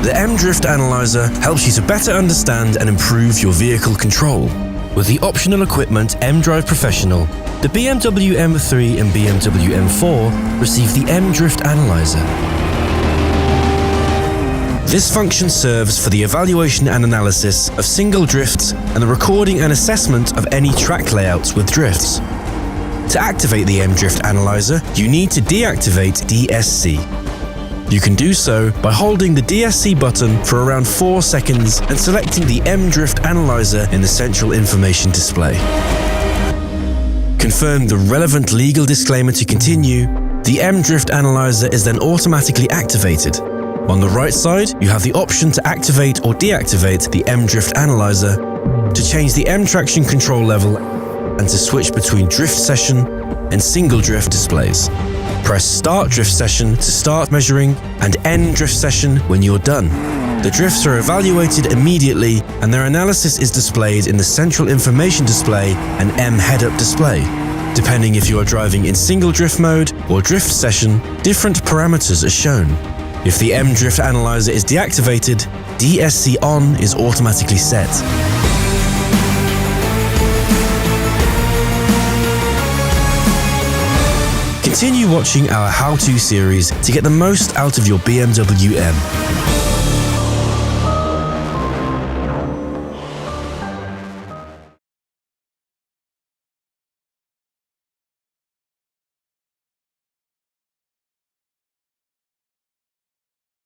The M Drift Analyzer helps you to better understand and improve your vehicle control. With the optional equipment M Drive Professional, the BMW M3 and BMW M4 receive the M Drift Analyzer. This function serves for the evaluation and analysis of single drifts and the recording and assessment of any track layouts with drifts. To activate the M Drift Analyzer, you need to deactivate DSC. You can do so by holding the DSC button for around 4 seconds and selecting the M Drift Analyzer in the central information display. Confirm the relevant legal disclaimer to continue. The M Drift Analyzer is then automatically activated. On the right side, you have the option to activate or deactivate the M Drift Analyzer, to change the M traction control level, and to switch between drift session and single drift displays. Press Start Drift Session to start measuring and End Drift Session when you're done. The drifts are evaluated immediately and their analysis is displayed in the central information display and M head-up display. Depending if you are driving in single drift mode or drift session, different parameters are shown. If the M Drift Analyzer is deactivated, DSC On is automatically set. Continue watching our how-to series to get the most out of your BMW M.